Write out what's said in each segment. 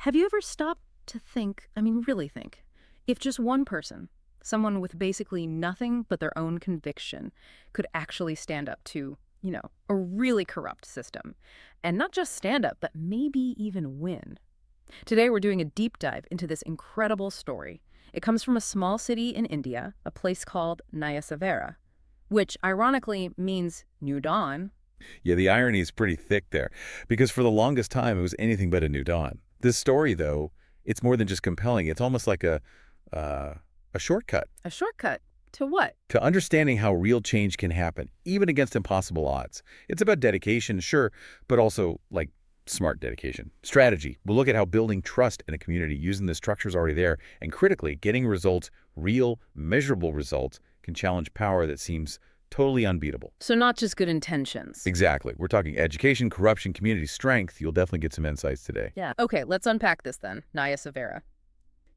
Have you ever stopped to think, really think, if just one person, someone with basically nothing but their own conviction, could actually stand up to, a really corrupt system? And not just stand up, but maybe even win. Today, we're doing a deep dive into this incredible story. It comes from a small city in India, a place called Nayasavara, which ironically means new dawn. Yeah, the irony is pretty thick there, because for the longest time it was anything but a new dawn. This story, though, it's more than just compelling. It's almost like uh, a shortcut A shortcut to what? to understanding how real change can happen, even against impossible odds. It's about dedication, sure, but also, like, smart dedication. Strategy. We'll look at how building trust in a community using the structures already there, and critically, getting results, real, measurable results, can challenge power that seems totally unbeatable. So not just good intentions. Exactly. We're talking education, corruption, community strength. You'll definitely get some insights today. Yeah. Okay, let's unpack this then, Nayasavara.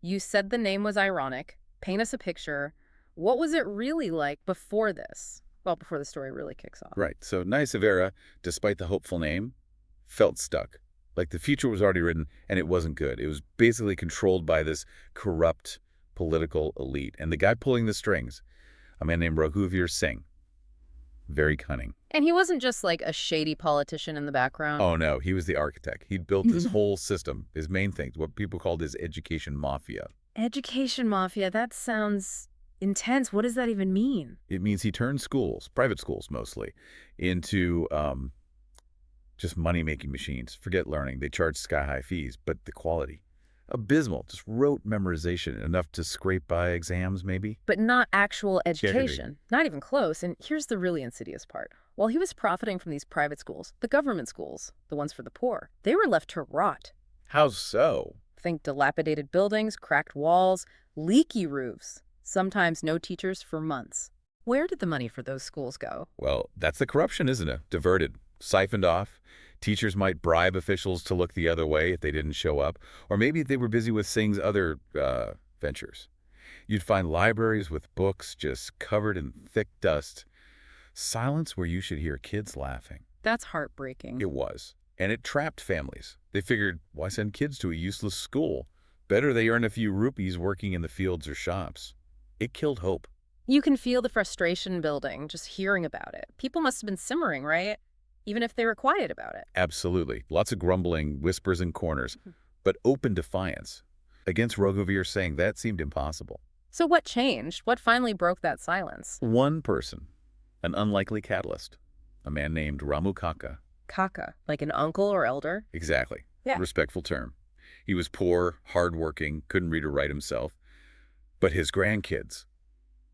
You said the name was ironic. Paint us a picture. What was it really like before this? Well, before the story really kicks off. Right. So Nayasavara, despite the hopeful name, felt stuck. Like the future was already written, and it wasn't good. It was basically controlled by this corrupt political elite. And the guy pulling the strings, a man named Raghuvir Singh, very cunning. And he wasn't just like a shady politician in the background. Oh, no, he was the architect. He'd built this whole system, his main thing, what people called his education mafia. Education mafia, that sounds intense. What does that even mean? It means he turned schools, private schools mostly, into just money-making machines. Forget learning. They charged sky-high fees, but the quality, abysmal. Just rote memorization, enough to scrape by exams, maybe. But not actual Scarcity. education. Not even close. And here's the really insidious part. While he was profiting from these private schools, the government schools, the ones for the poor, they were left to rot. How so? Think dilapidated buildings, cracked walls, leaky roofs, sometimes no teachers for months. Where did the money for those schools go? Well, that's the corruption, isn't it? Diverted, siphoned off. Teachers might bribe officials to look the other way if they didn't show up, or maybe they were busy with Singh's other ventures. You'd find libraries with books just covered in thick dust. Silence where you should hear kids laughing. That's heartbreaking. It was. And it trapped families. They figured, why send kids to a useless school? Better they earn a few rupees working in the fields or shops. It killed hope. You can feel the frustration building just hearing about it. People must have been simmering, right? Even if they were quiet about it. Absolutely. Lots of grumbling, whispers in corners, but open defiance. Against Raghuvir Singh, that seemed impossible. So what changed? What finally broke that silence? One person, an unlikely catalyst, a man named Ramu Kaka. Kaka, like an uncle or elder? Exactly. Yeah. Respectful term. He was poor, hardworking, couldn't read or write himself. But his grandkids,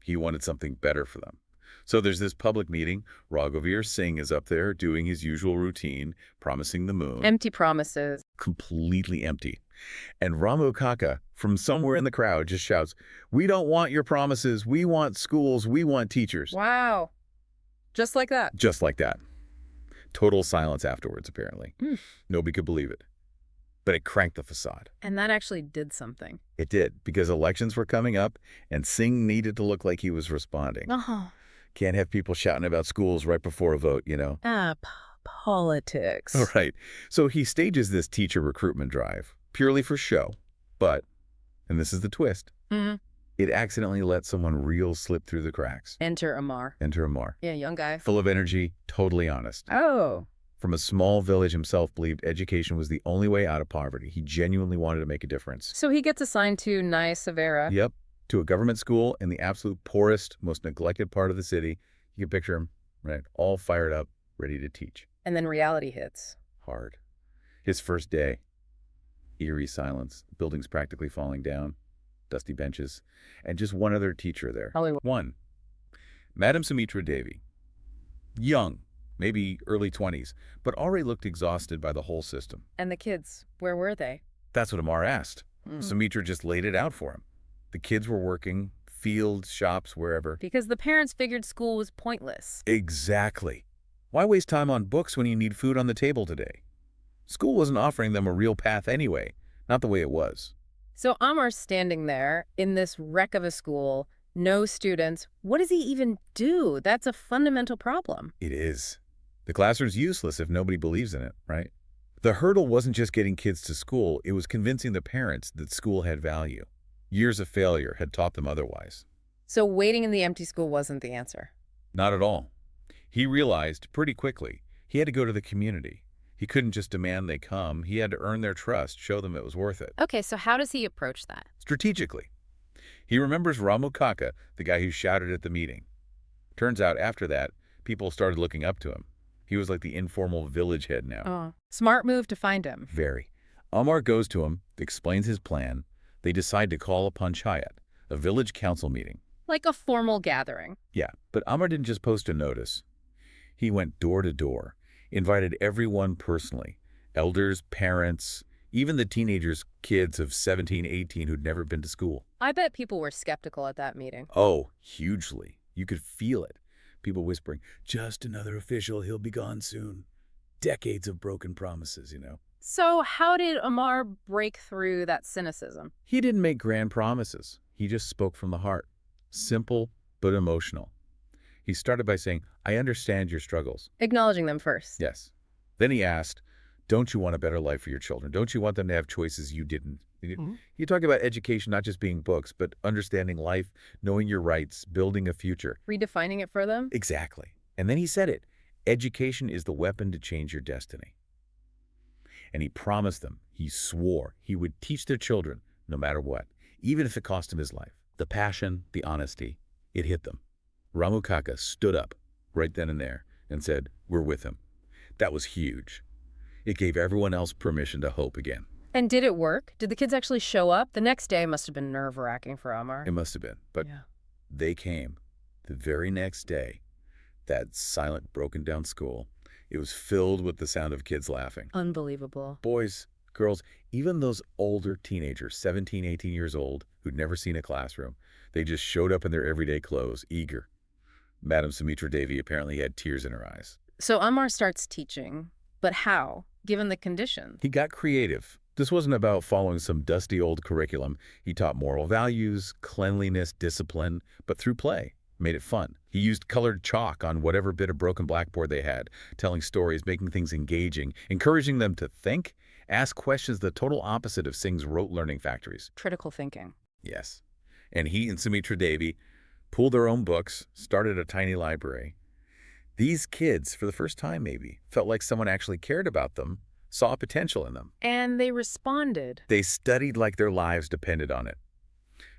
he wanted something better for them. So there's this public meeting. Raghuvir Singh is up there doing his usual routine, promising the moon. Empty promises. Completely empty. And Ramu Kaka, from somewhere in the crowd, just shouts, "We don't want your promises. We want schools. We want teachers." Wow. Just like that. Just like that. Total silence afterwards, apparently. Nobody could believe it. But it cranked the facade. And that actually did something. It did, because elections were coming up, and Singh needed to look like he was responding. Oh. Can't have people shouting about schools right before a vote, you know? Politics. All right. So he stages this teacher recruitment drive, purely for show. But, and this is the twist, it accidentally let someone real slip through the cracks. Enter Amar. Enter Amar. Yeah, young guy. Full of energy, totally honest. Oh. From a small village himself, believed education was the only way out of poverty. He genuinely wanted to make a difference. So he gets assigned to Nayasavara. Yep. To a government school in the absolute poorest, most neglected part of the city. You can picture him, right? All fired up, ready to teach. And then reality hits. Hard. His first day. Eerie silence. Buildings practically falling down. Dusty benches. And just one other teacher there. Only One. Madam Sumitra Devi. Young. Maybe early 20s. But already looked exhausted by the whole system. And the kids, where were they? That's what Amar asked. Sumitra just laid it out for him. The kids were working, fields, shops, wherever. Because the parents figured school was pointless. Exactly. Why waste time on books when you need food on the table today? School wasn't offering them a real path anyway, not the way it was. So Amar's standing there in this wreck of a school, no students. What does he even do? That's a fundamental problem. It is. The classroom's useless if nobody believes in it, right? The hurdle wasn't just getting kids to school, it was convincing the parents that school had value. Years of failure had taught them otherwise. So waiting in the empty school wasn't the answer. Not at all. He realized pretty quickly he had to go to the community. He couldn't just demand they come. He had to earn their trust, show them it was worth it. Okay, so how does he approach that? Strategically. He remembers Ramu Kaka, the guy who shouted at the meeting. Turns out after that, people started looking up to him. He was like the informal village head now. Oh, smart move to find him. Very. Amar goes to him, explains his plan. They decide to call a panchayat, a village council meeting. Like a formal gathering. Yeah, but Amar didn't just post a notice. He went door to door, invited everyone personally, elders, parents, even the teenagers, kids of 17, 18 who'd never been to school. I bet people were skeptical at that meeting. Oh, hugely. You could feel it. People whispering, just another official, he'll be gone soon. Decades of broken promises, So how did Amar break through that cynicism? He didn't make grand promises. He just spoke from the heart. Simple, but emotional. He started by saying, I understand your struggles. Acknowledging them first. Yes. Then he asked, don't you want a better life for your children? Don't you want them to have choices you didn't? You talk about education not just being books, but understanding life, knowing your rights, building a future. Redefining it for them? Exactly. And then he said it. Education is the weapon to change your destiny. And he promised them, he swore, he would teach their children no matter what, even if it cost him his life. The passion, the honesty, it hit them. Ramu Kaka stood up right then and there and said, we're with him. That was huge. It gave everyone else permission to hope again. And did it work? Did the kids actually show up? The next day must have been nerve-wracking for Amar. It must have been, but they came. The very next day, that silent, broken-down school, it was filled with the sound of kids laughing. Unbelievable. Boys, girls, even those older teenagers, 17, 18 years old, who'd never seen a classroom, they just showed up in their everyday clothes, eager. Madam Sumitra Devi apparently had tears in her eyes. So Amar starts teaching, but how, given the conditions? He got creative. This wasn't about following some dusty old curriculum. He taught moral values, cleanliness, discipline, but through play. Made it fun. He used colored chalk on whatever bit of broken blackboard they had, telling stories, making things engaging, encouraging them to think, ask questions, the total opposite of Singh's rote learning factories. Critical thinking. Yes. And he and Sumitra Devi pulled their own books, started a tiny library. These kids, for the first time maybe, felt like someone actually cared about them, saw potential in them. And they responded. They studied like their lives depended on it.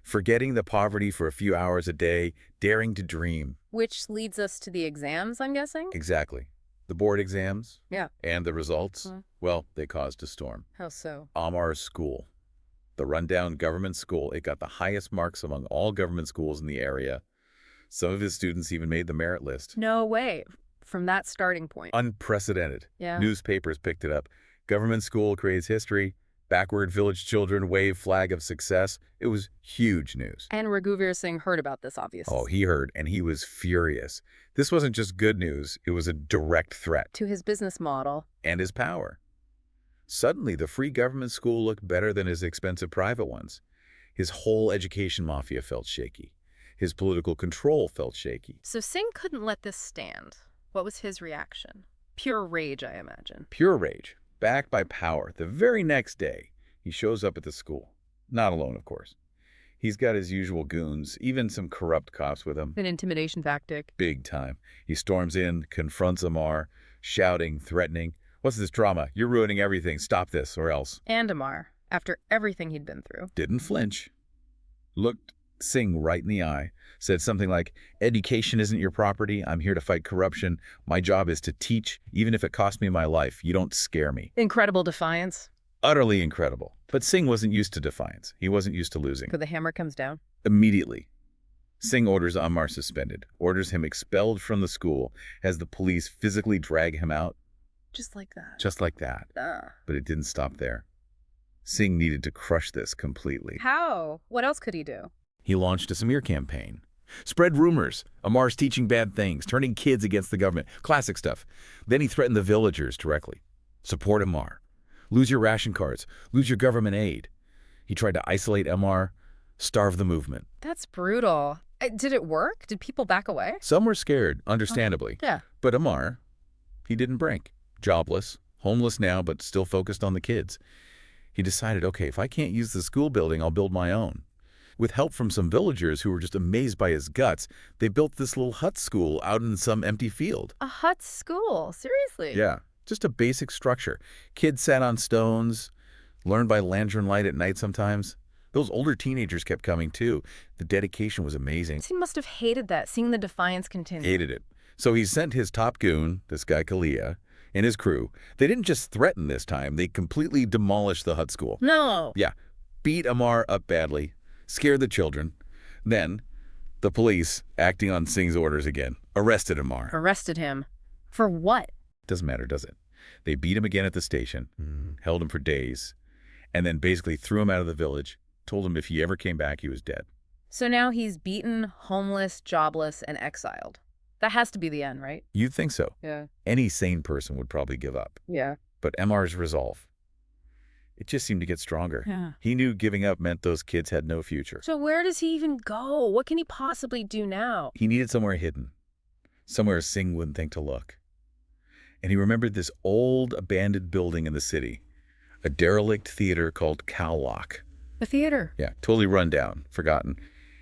Forgetting the poverty for a few hours a day, daring to dream. Which leads us to the exams, I'm guessing? Exactly. The board exams. Yeah. And the results, well, they caused a storm. How so? Amar's school. The rundown government school, it got the highest marks among all government schools in the area. Some of his students even made the merit list. No way. From that starting point. Unprecedented. Yeah. Newspapers picked it up. Government school creates history. Backward village children wave flag of success. It was huge news. And Raghuveer Singh heard about this, obviously. Oh, he heard, and he was furious. This wasn't just good news. It was a direct threat. To his business model. And his power. Suddenly, the free government school looked better than his expensive private ones. His whole education mafia felt shaky. His political control felt shaky. So Singh couldn't let this stand. What was his reaction? Pure rage, I imagine. Pure rage. Backed by power. The very next day, he shows up at the school. Not alone, of course. He's got his usual goons, even some corrupt cops with him. An intimidation tactic. Big time. He storms in, confronts Amar, shouting, threatening. What's this drama? You're ruining everything. Stop this, or else. And Amar, after everything he'd been through. Didn't flinch. Looked Singh right in the eye. Said something like, education isn't your property. I'm here to fight corruption. My job is to teach, even if it costs me my life. You don't scare me. Incredible defiance. Utterly incredible. But Singh wasn't used to defiance. He wasn't used to losing. So the hammer comes down? Immediately. Singh orders Amar suspended, orders him expelled from the school as the police physically drag him out. Just like that. Just like that. But it didn't stop there. Singh needed to crush this completely. How? What else could he do? He launched a smear campaign. Spread rumors. Amar's teaching bad things, turning kids against the government. Classic stuff. Then he threatened the villagers directly. Support Amar. Lose your ration cards. Lose your government aid. He tried to isolate Amar, starve the movement. That's brutal. Did it work? Did people back away? Some were scared, understandably. Yeah. But Amar, he didn't break. Jobless, homeless now but still focused on the kids. He decided, okay, if I can't use the school building, I'll build my own. With help from some villagers who were just amazed by his guts, they built this little hut school out in some empty field. A hut school? Seriously? Yeah, just a basic structure. Kids sat on stones, learned by lantern light at night sometimes. Those older teenagers kept coming too. The dedication was amazing. He must have hated that, seeing the defiance continue. Hated it. So he sent his top goon, this guy Kalia, and his crew. They didn't just threaten this time, they completely demolished the hut school. No! Yeah, beat Ammar up badly, scared the children. Then, the police, acting on Singh's orders again, arrested Ammar. Arrested him? For what? Doesn't matter, does it? They beat him again at the station, held him for days, and then basically threw him out of the village, told him if he ever came back, he was dead. So now he's beaten, homeless, jobless, and exiled. That has to be the end, right? You'd think so. Yeah. Any sane person would probably give up. Yeah. But Ammar's resolve, it just seemed to get stronger. Yeah. He knew giving up meant those kids had no future. So where does he even go? What can he possibly do now? He needed somewhere hidden, somewhere Singh wouldn't think to look. And he remembered this old abandoned building in the city, a derelict theater called Cowlock. The theater? Yeah, totally run down, forgotten.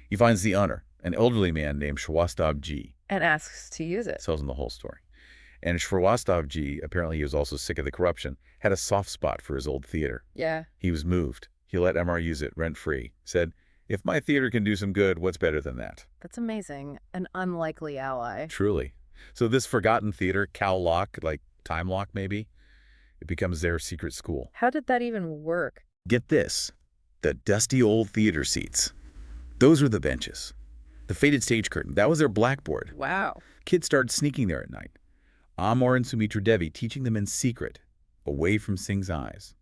He finds the owner, an elderly man named Shwastabji. And asks to use it. Tells him the whole story. And Shwastabji, apparently he was also sick of the corruption, had a soft spot for his old theater. Yeah. He was moved. He let Ammar use it rent-free. Said, if my theater can do some good, what's better than that? That's amazing. An unlikely ally. Truly. So this forgotten theater, Cowlock, like Time Lock maybe, it becomes their secret school. How did that even work? Get this. The dusty old theater seats. Those were the benches. The faded stage curtain, that was their blackboard. Wow. Kids started sneaking there at night. Ammar and Sumitra Devi teaching them in secret, away from Singh's eyes.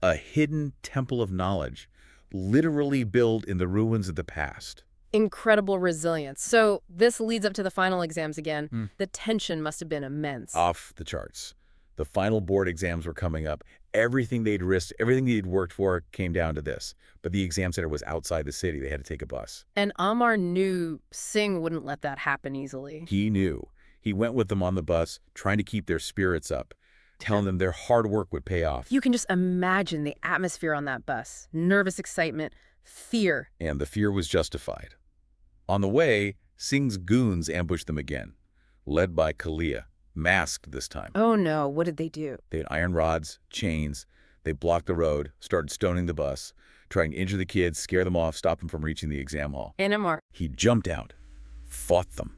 A hidden temple of knowledge, literally built in the ruins of the past. Incredible resilience. So this leads up to the final exams again. The tension must have been immense. Off the charts. The final board exams were coming up. Everything they'd risked, everything they'd worked for came down to this. But the exam center was outside the city. They had to take a bus. And Ammar knew Singh wouldn't let that happen easily. He knew. He went with them on the bus, trying to keep their spirits up, telling them their hard work would pay off. You can just imagine the atmosphere on that bus. Nervous excitement, fear. And the fear was justified. On the way, Singh's goons ambushed them again, led by Kalia, masked this time. Oh no, what did they do? They had iron rods, chains. They blocked the road, started stoning the bus, trying to injure the kids, scare them off, stop them from reaching the exam hall. And Ammar. He jumped out, fought them,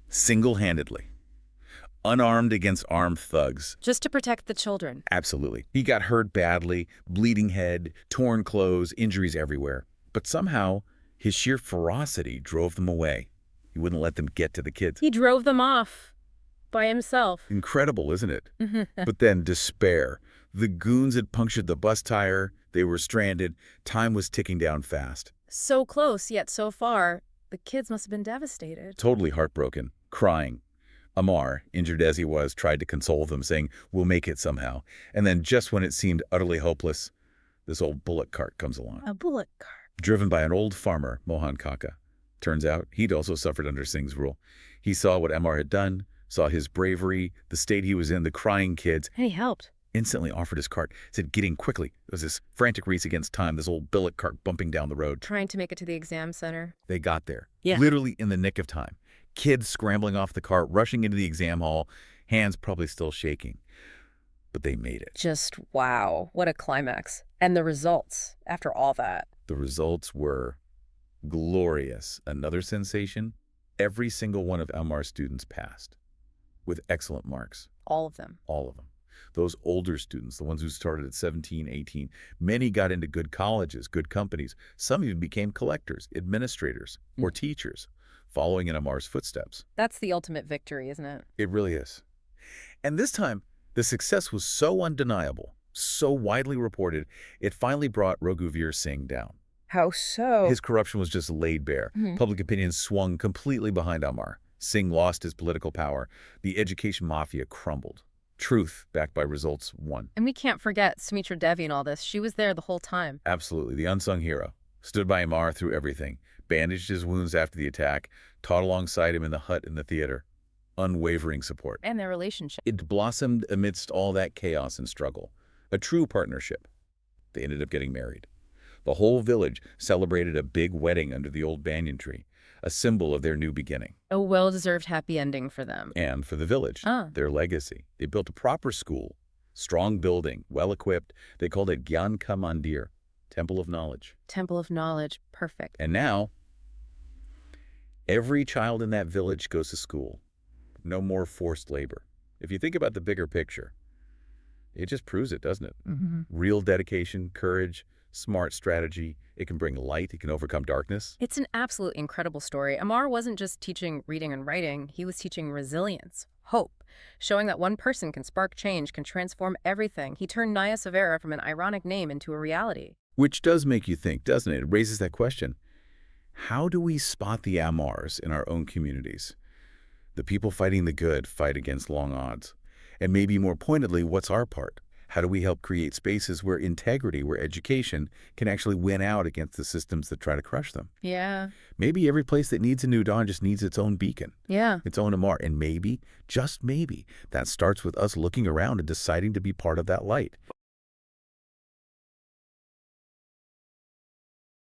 single-handedly, unarmed against armed thugs. Just to protect the children. Absolutely. He got hurt badly, bleeding head, torn clothes, injuries everywhere. But somehow, his sheer ferocity drove them away. He wouldn't let them get to the kids. He drove them off by himself. Incredible, isn't it? But then despair. The goons had punctured the bus tire. They were stranded. Time was ticking down fast. So close, yet so far. The kids must have been devastated. Totally heartbroken, crying. Ammar, injured as he was, tried to console them, saying, we'll make it somehow. And then just when it seemed utterly hopeless, this old bullock cart comes along. A bullock cart. Driven by an old farmer, Mohan Kaka. Turns out he'd also suffered under Singh's rule. He saw what Ammar had done, saw his bravery, the state he was in, the crying kids. And he helped. Instantly offered his cart, said, get in quickly. It was this frantic race against time, this old bullock cart bumping down the road. Trying to make it to the exam center. They got there, Yeah. literally in the nick of time. Kids scrambling off the cart, rushing into the exam hall, hands probably still shaking. But they made it. Just wow, what a climax. And the results after all that. The results were glorious. Another sensation, every single one of Ammar's students passed with excellent marks. All of them. All of them. Those older students, the ones who started at 17, 18, many got into good colleges, good companies. Some even became collectors, administrators, or teachers, following in Ammar's footsteps. That's the ultimate victory, isn't it? It really is. And this time, the success was so undeniable, so widely reported, it finally brought Raghuvir Singh down. How so? His corruption was just laid bare. Public opinion swung completely behind Ammar. Singh lost his political power. The education mafia crumbled. Truth, backed by results, won. And we can't forget Sumitra Devi and all this. She was there the whole time. Absolutely. The unsung hero. Stood by Ammar through everything. Bandaged his wounds after the attack. Taught alongside him in the hut in the theater. unwavering support. And their relationship. It blossomed amidst all that chaos and struggle. A true partnership. They ended up getting married. The whole village celebrated a big wedding under the old banyan tree, a symbol of their new beginning. A well-deserved happy ending for them. And for the village, their legacy. They built a proper school, strong building, well-equipped. They called it Gyan Ka Mandir, Temple of Knowledge. Temple of Knowledge. Perfect. And now, every child in that village goes to school. No more forced labor. If you think about the bigger picture, it just proves it, doesn't it? Real dedication, courage, smart strategy. It can bring light. It can overcome darkness. It's an absolute incredible story. Amar wasn't just teaching reading and writing. He was teaching resilience, hope, showing that one person can spark change, can transform everything. He turned Naya Severa from an ironic name into a reality. Which does make you think, doesn't it? It raises that question. How do we spot the Amars in our own communities? The people fighting the good fight against long odds. And maybe more pointedly, what's our part? How do we help create spaces where integrity, where education can actually win out against the systems that try to crush them? Yeah. Maybe every place that needs a new dawn just needs its own beacon. Yeah. Its own Amar. And maybe, just maybe, that starts with us looking around and deciding to be part of that light.